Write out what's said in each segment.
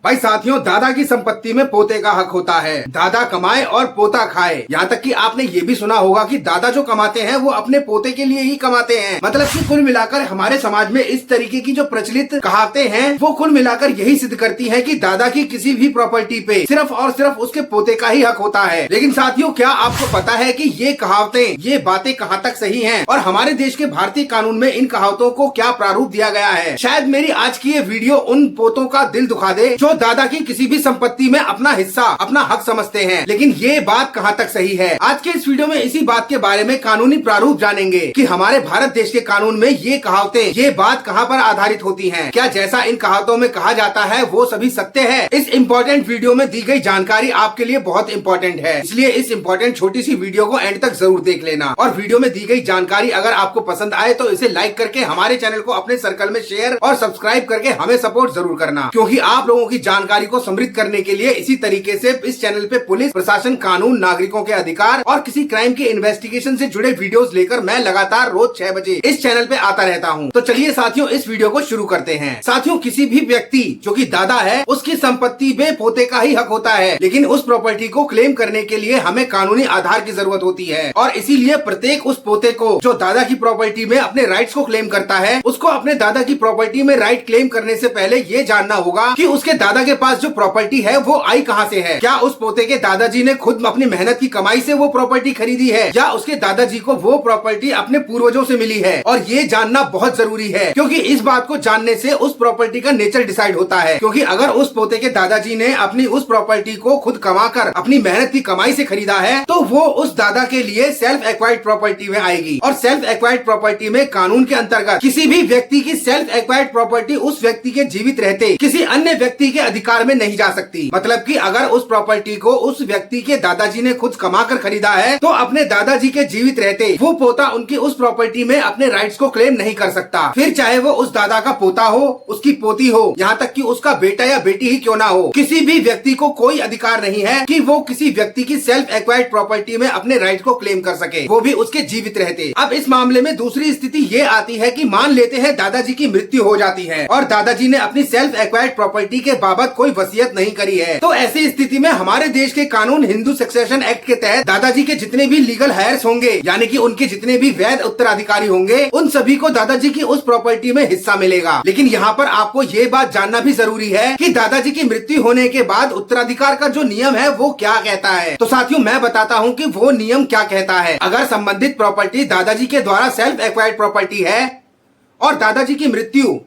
भाई साथियों, दादा की संपत्ति में पोते का हक होता है। दादा कमाए और पोता खाए। यहाँ तक कि आपने ये भी सुना होगा कि दादा जो कमाते हैं वो अपने पोते के लिए ही कमाते हैं। मतलब कि कुल मिलाकर हमारे समाज में इस तरीके की जो प्रचलित कहावतें हैं वो कुल मिलाकर यही सिद्ध करती है कि दादा की किसी भी प्रॉपर्टी पे सिर्फ और सिर्फ उसके पोते का ही हक होता है। लेकिन साथियों, क्या आपको पता है कि ये कहावतें, ये बातें कहाँ तक सही हैं और हमारे देश के भारतीय कानून में इन कहावतों को क्या प्रारूप दिया गया है। शायद मेरी आज की ये वीडियो उन पोतों का दिल दुखा दे जो दादा की किसी भी संपत्ति में अपना हिस्सा, अपना हक समझते हैं। लेकिन ये बात कहाँ तक सही है, आज के इस वीडियो में इसी बात के बारे में कानूनी प्रारूप जानेंगे कि हमारे भारत देश के कानून में ये कहावतें, ये बात कहाँ पर आधारित होती हैं। क्या जैसा इन कहावतों में कहा जाता है वो सभी सत्य है? इस इम्पोर्टेंट वीडियो में दी गई जानकारी आपके लिए बहुत इम्पोर्टेंट है, इसलिए इस इम्पोर्टेंट छोटी सी वीडियो को एंड तक जरूर देख लेना। और वीडियो में दी गई जानकारी अगर आपको पसंद आए तो इसे लाइक करके हमारे चैनल को अपने सर्कल में शेयर और सब्सक्राइब करके हमें सपोर्ट जरूर करना, क्योंकि आप लोगों की जानकारी को समृद्ध करने के लिए इसी तरीके से इस चैनल पे पुलिस प्रशासन, कानून, नागरिकों के अधिकार और किसी क्राइम के इन्वेस्टिगेशन से जुड़े वीडियोस लेकर मैं लगातार रोज 6 बजे इस चैनल पे आता रहता हूँ। तो चलिए साथियों, इस वीडियो को शुरू करते हैं। साथियों, किसी भी व्यक्ति जो कि दादा है उसकी संपत्ति में पोते का ही हक होता है, लेकिन उस प्रॉपर्टी को क्लेम करने के लिए हमें कानूनी आधार की जरूरत होती है। और इसीलिए प्रत्येक उस पोते को जो दादा की प्रॉपर्टी में अपने राइट्स को क्लेम करता है, उसको अपने दादा की प्रॉपर्टी में राइट क्लेम करने से पहले ये जानना होगा कि उसके दादा के पास जो प्रॉपर्टी है वो आई कहाँ से है। क्या उस पोते के दादाजी ने खुद अपनी मेहनत की कमाई से वो प्रॉपर्टी खरीदी है या उसके दादाजी को वो प्रॉपर्टी अपने पूर्वजों से मिली है। और ये जानना बहुत जरूरी है, क्योंकि इस बात को जानने से उस प्रॉपर्टी का नेचर डिसाइड होता है। क्योंकि अगर उस पोते के दादाजी ने अपनी उस प्रॉपर्टी को खुद कमाकर अपनी मेहनत की कमाई से खरीदा है तो वो उस दादा के लिए सेल्फ एक्वायर्ड प्रॉपर्टी में आएगी। और सेल्फ एक्वायर्ड प्रॉपर्टी में कानून के अंतर्गत किसी भी व्यक्ति की सेल्फ एक्वायर्ड प्रॉपर्टी उस व्यक्ति के जीवित रहते किसी अन्य व्यक्ति के अधिकार में नहीं जा सकती। मतलब कि अगर उस प्रॉपर्टी को उस व्यक्ति के दादाजी ने खुद कमाकर खरीदा है तो अपने दादाजी के जीवित रहते वो पोता उनकी उस प्रॉपर्टी में अपने राइट्स को क्लेम नहीं कर सकता। फिर चाहे वो उस दादा का पोता हो, उसकी पोती हो, यहाँ तक कि उसका बेटा या बेटी ही क्यों ना हो, किसी भी व्यक्ति को कोई अधिकार नहीं है कि वो किसी व्यक्ति की सेल्फ एक्वायर्ड प्रॉपर्टी में अपने राइट को क्लेम कर सके, वो भी उसके जीवित रहते। अब इस मामले में दूसरी स्थिति ये आती है कि मान लेते हैं दादाजी की मृत्यु हो जाती है और दादाजी ने अपनी सेल्फ एक्वायर्ड प्रॉपर्टी के बाबत कोई वसीयत नहीं करी है। तो ऐसी स्थिति में हमारे देश के कानून हिंदू सक्सेशन एक्ट के तहत दादाजी के जितने भी लीगल हायर्स होंगे, यानी कि उनके जितने भी वैध उत्तराधिकारी होंगे, उन सभी को दादाजी की उस प्रॉपर्टी में हिस्सा मिलेगा। लेकिन यहाँ पर आपको ये बात जानना भी जरूरी है कि दादाजी की मृत्यु होने के बाद उत्तराधिकार का जो नियम है वो क्या कहता है। तो साथियों, मैं बताता हूँ कि वो नियम क्या कहता है। अगर संबंधित प्रॉपर्टी दादाजी के द्वारा सेल्फ एक्वायर्ड प्रॉपर्टी है और दादाजी की मृत्यु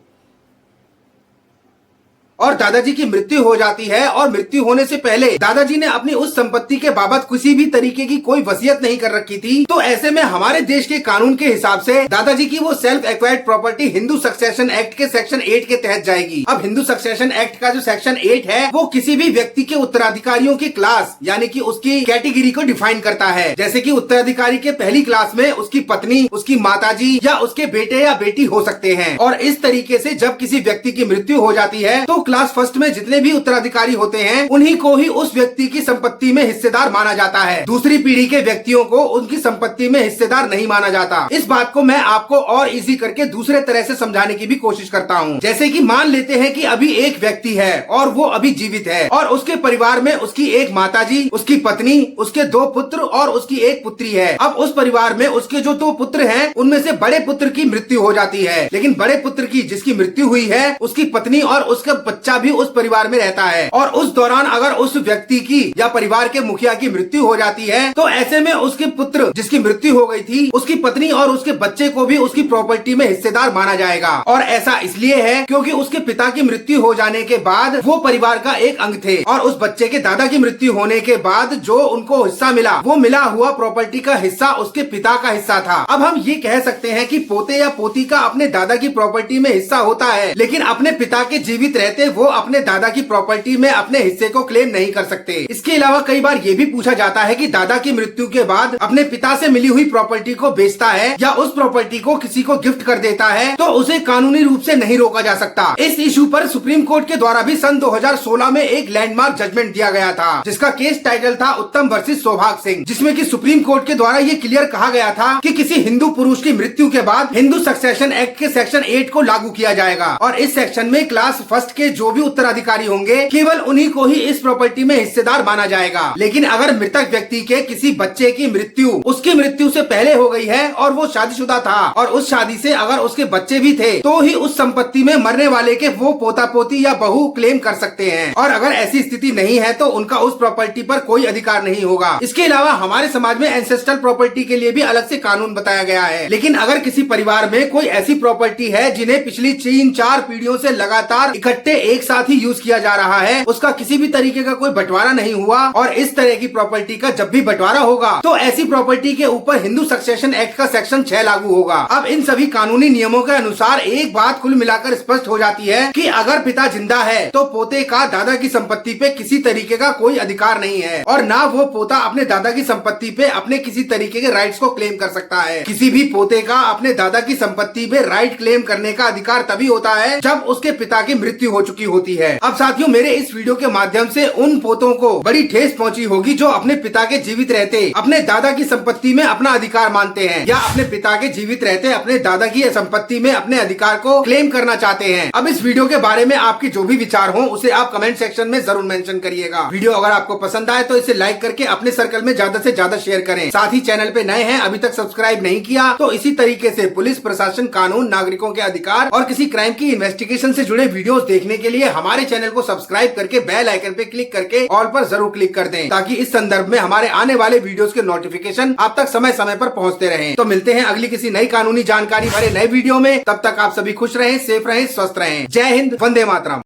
हो जाती है और मृत्यु होने से पहले दादाजी ने अपनी उस संपत्ति के बाबत किसी भी तरीके की कोई वसीयत नहीं कर रखी थी, तो ऐसे में हमारे देश के कानून के हिसाब से दादाजी की वो self acquired property Hindu succession act के सेक्शन 8 के तहत जाएगी। अब हिंदू सक्सेशन एक्ट का जो सेक्शन 8 है वो किसी भी व्यक्ति के उत्तराधिकारियों की क्लास, यानी कि उसकी कैटेगरी को डिफाइन करता है। जैसे कि उत्तराधिकारी के पहली क्लास में उसकी पत्नी, उसकी माताजी या उसके बेटे या बेटी हो सकते हैं। और इस तरीके से जब किसी व्यक्ति की मृत्यु हो जाती है तो क्लास फर्स्ट में जितने भी उत्तराधिकारी होते हैं उन्हीं को ही उस व्यक्ति की संपत्ति में हिस्सेदार माना जाता है। दूसरी पीढ़ी के व्यक्तियों को उनकी संपत्ति में हिस्सेदार नहीं माना जाता। इस बात को मैं आपको और इजी करके दूसरे तरह से समझाने की भी कोशिश करता हूँ। जैसे कि मान लेते हैं कि अभी एक व्यक्ति है और वो अभी जीवित है और उसके परिवार में उसकी एक माताजी, उसकी पत्नी, उसके 2 पुत्र और उसकी एक पुत्री है। अब उस परिवार में उसके जो 2 पुत्र हैं उनमें से बड़े पुत्र की मृत्यु हो जाती है, लेकिन बड़े पुत्र की जिसकी मृत्यु हुई है उसकी पत्नी और उसका बच्चा भी उस परिवार में रहता है। और उस दौरान अगर उस व्यक्ति की या परिवार के मुखिया की मृत्यु हो जाती है तो ऐसे में उसके पुत्र जिसकी मृत्यु हो गई थी, उसकी पत्नी और उसके बच्चे को भी उसकी प्रॉपर्टी में हिस्सेदार माना जाएगा। और ऐसा इसलिए है क्योंकि उसके पिता की मृत्यु हो जाने के बाद वो परिवार का एक अंग थे और उस बच्चे के दादा की मृत्यु होने के बाद जो उनको हिस्सा मिला वो मिला हुआ प्रॉपर्टी का हिस्सा उसके पिता का हिस्सा था। अब हम ये कह सकते हैं कि पोते या पोती का अपने दादा की प्रॉपर्टी में हिस्सा होता है, लेकिन अपने पिता के जीवित रहते वो अपने दादा की प्रॉपर्टी में अपने हिस्से को क्लेम नहीं कर सकते। इसके अलावा कई बार ये भी पूछा जाता है कि दादा की मृत्यु के बाद अपने पिता से मिली हुई प्रॉपर्टी को बेचता है या उस प्रॉपर्टी को किसी को गिफ्ट कर देता है तो उसे कानूनी रूप से नहीं रोका जा सकता। इस इशू पर सुप्रीम कोर्ट के द्वारा भी सन 2016 में एक लैंडमार्क जजमेंट दिया गया था, जिसका केस टाइटल था उत्तम वर्सेस सौभाग सिंह, जिसमें कि सुप्रीम कोर्ट के द्वारा ये क्लियर कहा गया था कि किसी हिंदू पुरुष की मृत्यु के बाद हिंदू सक्सेशन एक्ट के सेक्शन 8 को लागू किया जाएगा। और इस सेक्शन में क्लास फर्स्ट के जो भी उत्तराधिकारी होंगे केवल उन्हीं को ही इस प्रॉपर्टी में हिस्सेदार माना जाएगा। लेकिन अगर मृतक व्यक्ति के किसी बच्चे की मृत्यु उसकी मृत्यु से पहले हो गई है और वो शादीशुदा था और उस शादी से अगर उसके बच्चे भी थे तो ही उस संपत्ति में मरने वाले के वो पोता पोती या बहू क्लेम कर सकते हैं। और अगर ऐसी स्थिति नहीं है तो उनका उस प्रॉपर्टी पर कोई अधिकार नहीं होगा। इसके अलावा हमारे समाज में एंसेस्ट्रल प्रॉपर्टी के लिए भी अलग से कानून बताया गया है। लेकिन अगर किसी परिवार में कोई ऐसी प्रॉपर्टी है जिन्हें पिछली 3-4 पीढ़ियों से लगातार इकट्ठे एक साथ ही यूज किया जा रहा है, उसका किसी भी तरीके का कोई बंटवारा नहीं हुआ और इस तरह की प्रॉपर्टी का जब भी बंटवारा होगा तो ऐसी प्रॉपर्टी के ऊपर हिंदू सक्सेशन एक्ट का सेक्शन 6 लागू होगा। अब इन सभी कानूनी नियमों के अनुसार एक बात कुल मिलाकर स्पष्ट हो जाती है कि अगर पिता जिंदा है तो पोते का दादा की संपत्ति पे किसी तरीके का कोई अधिकार नहीं है और ना वो पोता अपने दादा की संपत्ति पे अपने किसी तरीके के राइट्स को क्लेम कर सकता है। किसी भी पोते का अपने दादा की संपत्ति पे राइट क्लेम करने का अधिकार तभी होता है जब उसके पिता की मृत्यु हो चुकी होती है। अब साथियों, मेरे इस वीडियो के माध्यम से उन पोतों को बड़ी ठेस पहुंची होगी जो अपने पिता के जीवित रहते अपने दादा की संपत्ति में अपना अधिकार मानते हैं या अपने पिता के जीवित रहते अपने दादा की संपत्ति में अपने अधिकार को क्लेम करना चाहते हैं। अब इस वीडियो के बारे में आपके जो भी विचार हो उसे आप कमेंट सेक्शन में जरूर मेंशन करिएगा। वीडियो अगर आपको पसंद आए तो इसे लाइक करके अपने सर्कल में ज्यादा से ज्यादा शेयर करें। साथ ही चैनल पे नए हैं, अभी तक सब्सक्राइब नहीं किया तो इसी तरीके से पुलिस प्रशासन, कानून, नागरिकों के अधिकार और किसी क्राइम की इन्वेस्टिगेशन से जुड़े वीडियोस देखने के लिए हमारे चैनल को सब्सक्राइब करके बेल आइकन पे क्लिक करके ऑल पर जरूर क्लिक कर दें ताकि इस संदर्भ में हमारे आने वाले वीडियोस के नोटिफिकेशन आप तक समय समय पर पहुंचते रहें। तो मिलते हैं अगली किसी नई कानूनी जानकारी भरे नए वीडियो में। तब तक आप सभी खुश रहें, सेफ रहें, स्वस्थ रहें। जय हिंद, वंदे मातरम।